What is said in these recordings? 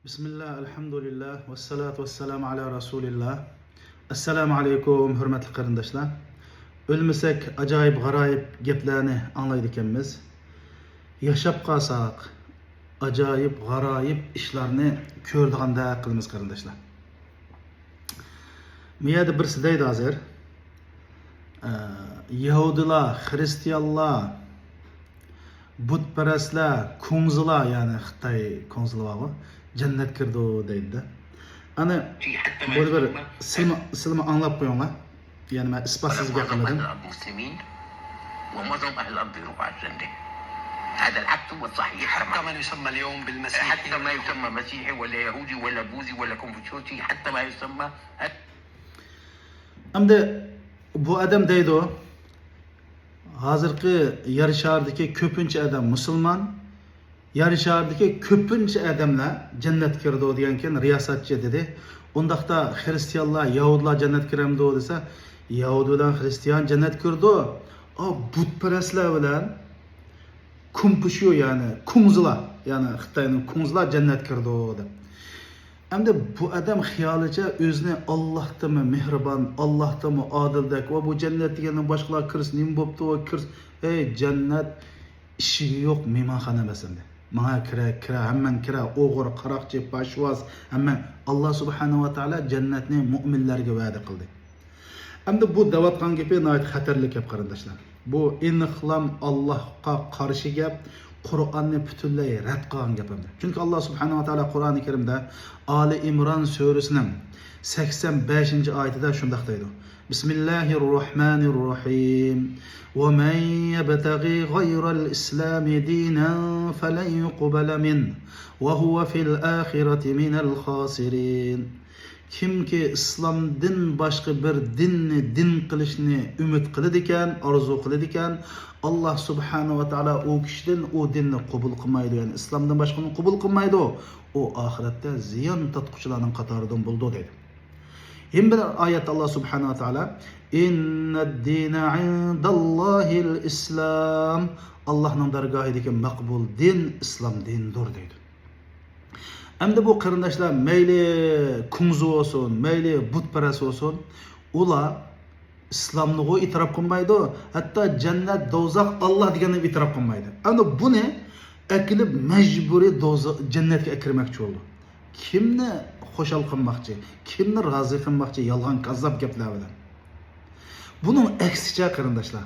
Bismillah, elhamdülillah, ve salatu ve selamu ala Resulillah. Assalamu alaikum, hürmetli kardeşler. Ölmesek acayip garayip geplerini anlaydıkemiz. Yaşap kalsak acayip garayip işlerini kördüğünde kılımız kardeşler. Miyade birisi deydi hazır. Yahudiler, Hristiyanlar, Butperestler, Kunzlar yani Xitay Kunzlar var. Cennet kirdi o deydi. Hani böyle bir silme anlap koyuyorlar. Yani ben ispatsız yakaladım. ومعظم أهل الأرض يروحوا على الجنة. هذا العكس هو الصحيح. حتى ما يسمى اليوم بالمسيحي، حتى ما يسمى مسيحي ولا يهودي ولا بوذي ولا كونفوشيوسي، حتى ما يسمى Şimdi bu adam deydi o. Hazırki yarı şahardaki köpünçe adam Müslüman, yarı şahardaki köpünçe adamla cennet kirdi o diyenken riyasatçı dedi. Ondakta Hristiyanlar, Yahudiler cennet kiremdi o dese, Yahudiler, Hristiyan cennet kirdi o. O butperestler bilen kumpuşuyor yani, kumzular. Yani Xitay'ın kumzular cennet kirdi o dedi. Hem de bu adam hiyalice özüne Allah'ta mı mihriban, Allah'ta mı adildek ve bu cennet diyenin başkalar kırs, nim boptu o kırs. Ey cennet işi yok mimahane mesende. Maha kira, hemen kira, oğur, karakçı, paşvaz, hemen Allah subhanahu ve teala cennetini müminlerge vaade kıldı. Hem de bu davatkan gibi nayet haterlik yap kardeşler. Bu inıklam Allah'a karşı gap, Kur'an'ı bütünlüğü red kılan yapımdır. Çünkü Allah subhanahu wa ta'ala Kur'an-ı Kerim'de Ali İmran suresinin 85. ayetinde şundaktaydı. Bismillahirrahmanirrahim. وَمَنْ يَبْتَغِي غَيْرَ الْإِسْلَامِ دِينًا فَلَنْ يُقْبَلَ مِنْهُ وَهُوَ فِي الْآخِرَةِ مِنَ الْخَاسِرِينَ. Kim ki İslam'dan başka bir dinni din kılışını ümit kılıdiken, arzu kılıdiken, Allah subhanahu ve teala o kişiden o dinni kabul kılmaydı. Yani İslam'dan başkasını kabul kılmaydı o. O ahirette ziyan tatkuçularının katarından buldu dedi. Hem bir ayet Allah subhanahu ve teala İnned dine indallahil İslam. Allah'ın dergahideki makbul din İslam dindir dedi. Hem de bu kardeşler meyli kumzu olsun, meyli butperest olsun, ula İslamlığı itiraf kılmaydı. Hatta cennet, dozak Allah diyenini itiraf kılmaydı. Ama bu ne? Ekilip mecburi cennetke ekirmekçi oldu. Kimni hoşal kılmakçı, kimni razı kılmakçı, yalgan kazzap gepler bilen. Bunun eksice kardeşler.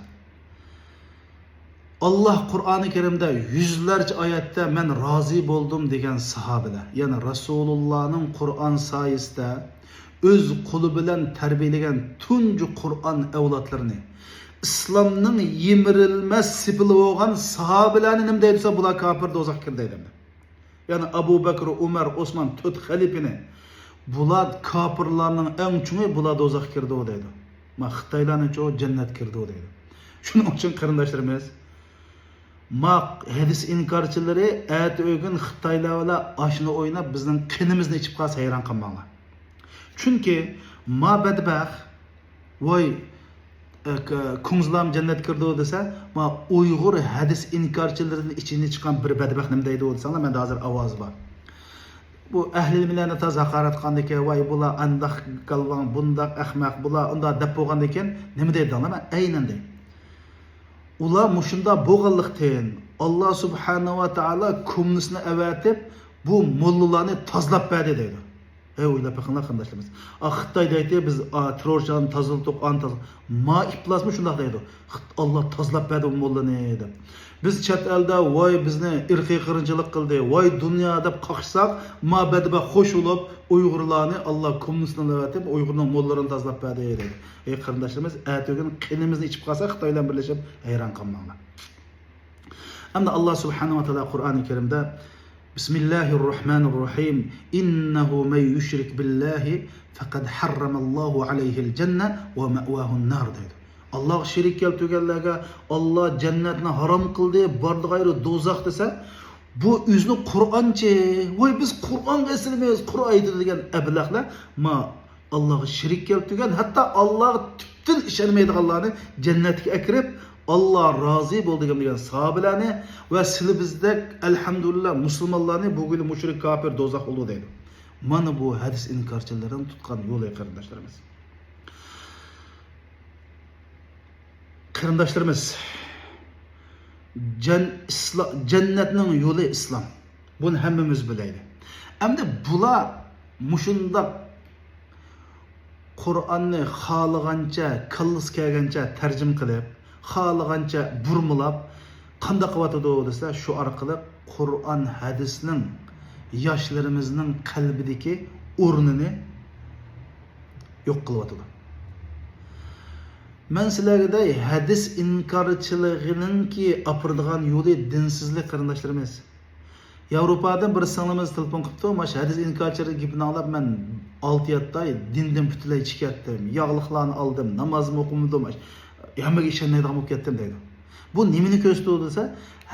Allah Kur'an-ı Kerim'de yüzlerce ayette ben razı oldum degen sahabeler. Yani Resulullah'ın Kur'an sayesinde öz kulu bilen terbiyelegen tuncu Kur'an evlatlarını İslam'ın yemirilmez sipili olan sahabelerini nem deyipse bula kafir dozak kirdeydim. Yani Abu Bekir, Ömer, Osman, tut halifini bula kafirlarının en çoğu bula dozak kirdi o deydi. Ma Xitaylarının çoğu cennet kirdi o deydi. Şunun için kardeşlerimiz ma hadis inkarçıları ayet ögün Xitaylarla aşını oynap bizden kinimizni içip kalsa hayran kalmalar. Çünkü ma bedbax vay Kunzlam cennet kirdi o dese ma Uygur hadis inkarçılarının içine çıkan bir bedbax nem deydi o dese ben de hazır avaz var. Bu ehli milletine taz hakaret kandike vay bula andak kalvan bundak ahmak bula onda dep bolgandeken neme deydi ana ben aynen deyim. Ula muşunda boğallıkten Allah subhanahu wa ta'ala kumnusunu evetip bu mullularını tazlap verdi deydi. Öyle bakınlar kardeşlerimiz. Xitay deydi biz terörçülerini tazıldık, ma iplasmış şundak deydi. Allah tazlap verdi bu mullarını deydi. Biz chet elde vay bizni irqi qırıncılık kıldı, vay dünya deb qaqşsak, ma bedbe hoş olup Uygurlarını Allah kumnusunu evetip Uygur'un mullarını tazlap verdi deydi. Ey kardeşlerimiz, ertegen qinimizni içip qalsa Xitayla birleşip hayran qalmanglar. Hamda Allah subhanahu wa ta'ala Kur'an-ı Kerim'de Bismillahirrahmanirrahim. İnnehu men yüşrik billahi fekad harramallahu aleyhil cenne ve me'vahun nar dedi. Allah şerik keltirgenlerge Allah cennetini haram kıldı, bardı gayrı dozak dese bu yüzünü Kur'ançı, vay biz Kur'an esirmeyiz, Kur'an degan eblaklar ma Allah'ı şerik keltirgen hatta Allah'ı tüptün işenmeydi Allah'ını cennetke ekirip Allah razı bo'ldi degan sahabelarni va sizlar bizdek elhamdülillah musulmonlarni bugün mushrik kafir do'zax bo'ldi deydi. Mana bu hadis inkorchilarining tutgan yo'li qarindoshlarimiz. Qarindoshlarimiz, jannatning yo'li islom. Buni hammamiz bilaylik. Endi bular mushundaq Qur'onni xohlagancha, qillis kelgancha tarjim qilib, xohlagancha burmilab, qanday qilyotdi desa, shu orqali Qur'on hadisning yoshlarimizning qalbidagi o'rnini yo'q qilyotdi. Men sizlarga hadis inkorchiligininki apirdigan yo'li dinsizlik qarindoshlarimiz. Yevropadan bir singlimiz telefon qilibdi, mana hadis inkorchilik gapini olib men 6 yatday dindan butunlay chiqatdim, yog'liqlarni oldim, namozimni o'qimadim, hammaga ishonmaydigan bo'lib ketdim deydi. Bu nimani ko'rsatadi desa,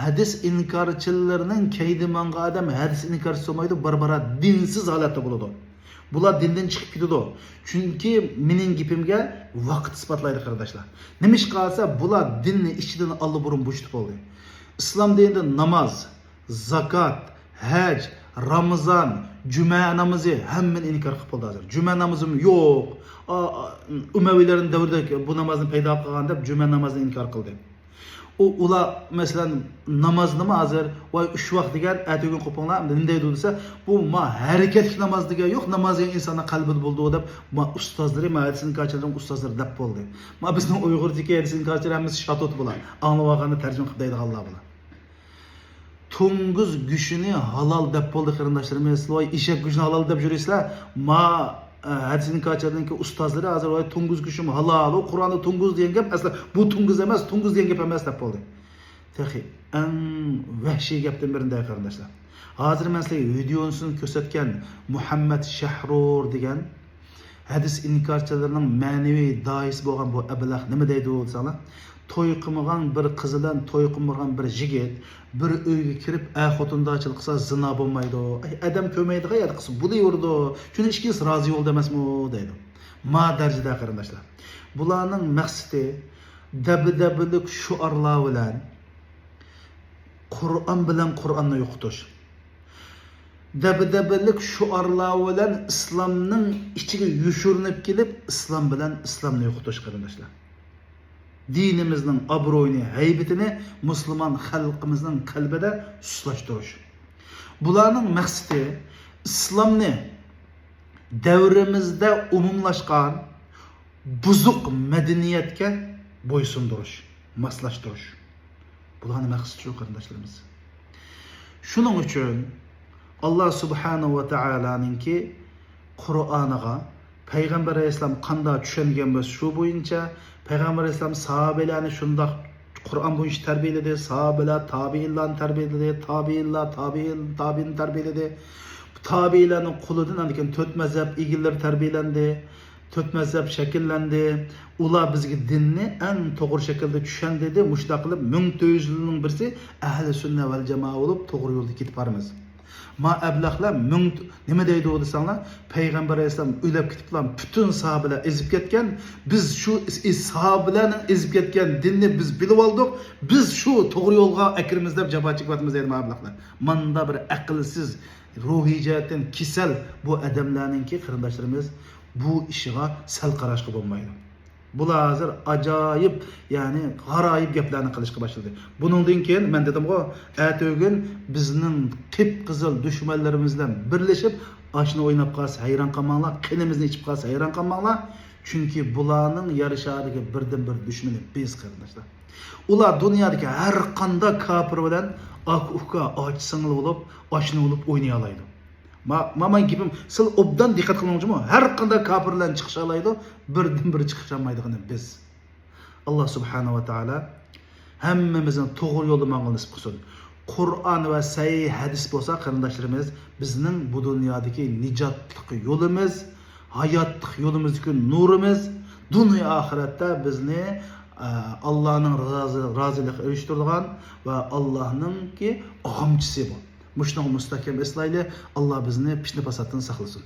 hadis inkorchilarining kaydimonga odam hadis inkorchisi bo'lmaydi, barbara dinsiz holatda bo'ladi. Bular dindan chiqib ketadi. Chunki mening gapimga vaqt isbotlaydi qarindoshlar. Nima ish qilsa, bular dinni ichidan allburun bo'shib bo'ldi. Islom dinida namoz, zakat, haj, Ramazan, Cuma namazı hemen inkar qilib bo'ldi hozir. Cuma namazim yo'q. Umayyalarning davrida bu namozni paydo qilgan deb Cuma namozini inkor qildi. Ular mesela namaz nima hozir voy 3 vaqt degan atog'in qo'pinglar nima deydi desa, bu ma harakatli namoz degan yo'q, namozning insonning qalbida bo'ldi deb ma ustozlari, hadisning ko'chirgan ustozlar deb bo'ldi. Ma bizning Uyg'urdagi hadisning ko'chiramiz shatot bular. Anglab olganda tarjima qilib deydiganlar bular. Tunguz güçünü halal deb bo'ldi qarindoshlarimiz. Voy eshak güçünü halal deb jurasizlar. Ma hadisning ko'chirgan ustozlari hozir voy tunguz güçüm halal, o Qur'onda tunguz degan gap asla bu tunguz emas, tunguz degan gap emas deb bo'ldi. Tahi en vahshiy gapdan birinde qarindoshlar. Hozir men sizlarga videosini ko'rsatgan Muhammad Shahrur degan hadis inkorchilarining ma'naviy doisi bo'lgan bu ablah nima deydi desanglar, to'y qilmagan bir qiz bilan to'y qilmagan bir yigit bir uyga kirib xotindochilik qilsa zina bo'lmaydi. Adam ko'maydigan yer qilsa bo'laverdi. Shuni ishkisi rozi yo'lda emasmi deydi. Ma darajada qarindoshlar. Bularning maqsadi dabdabalik shuarlar bilan Qur'on bilan Qur'onni yo'qotish. Dabdabalik shuarlar bilan islomning ichiga yushurinib kelib, islom bilan islomni yo'qotish qarindoshlar. Dinimizning obro'yini, haybatini musulmon xalqimizning qalbida suslashtirish. Bularning maqsadi islomni davrimizda umumlashgan buzuq madaniyatga bo'ysundirish, moslashtirish. Bularning maqsadi shu qarindoshlarimiz. Shuning uchun Allah subhanahu va taolaninki Qur'oniga Peygamber Aleyhisselam qanday tushungan bo'lsa shu bo'yicha Peygamber Aleyhisselam sahabelarni shundoq Qur'on bo'yicha tarbiyaladi, sahabelar tabiinlarni tarbiyaladi, tabiinlar tabiin tarbiyaladi. Tabiinlarning qo'lidan andikan 4 mazhab egillari tarbiyalandi, 4 mazhab shakllandi. Ular bizga dinni eng to'g'ri shaklda tushunadi dedi. Mushta qilib 1400 yilning birisi ahli sunna val jamoa bo'lib to'g'ri yo'lda ketib boramiz. Ma ablahlar nima deydi o desanglar, Peygamber Aleyhisselam o'ylab ketiblar, butun sahabelar ezib ketgan, biz shu sahabelarning ezib ketgan dinni biz bilib oldik, biz shu to'g'ri yo'lga akirimiz deb javob chiqyapmiz deydi ma ablahlar. Manda bir aqlsiz, ruhiy jihatdan kasal bu odamlarningki qarindoshlarimiz bu ishiga sal qarashga bo'lmaydi. Bular hozir ajoyib, ya'ni g'aroyib gaplarni qilishga boshladi. Buningdan keyin men dedim-ku, atog'in bizning qip-qizil dushmanlarimiz bilan birlashib, oshni o'ynab qolsa hayron qolmanglar, qinimizni ichib qolsa hayron qolmanglar, chunki bularning yarashadagi birdan-bir dushmani biz qarindoshlar. Ular dunyodagi har qanday kofir bilan ak-uka, och-singil bo'lib, oshni olib o'ynay oladi. Mama gibim sil obdan diqqat qilmoqchiman. Har qanday kofirlar chiqisha oladi, birdan-bir chiqisha olmaydigini biz. Alloh subhanahu va taolo hammamizni to'g'ri yo'lda mang'il nasib qilsin. Qur'on va sahih hadis bo'lsa qarindoshlarimiz, bizning bu dunyodagi nijotlik yo'limiz, hayotlik yo'limizdagi nurimiz, dunyo oxiratda bizni Allohning roziligiga erishtiradigan va Allohningki og'amchisi bu. Mustahkam eslayli, Allah bizni fitne fasatdan saqlasin.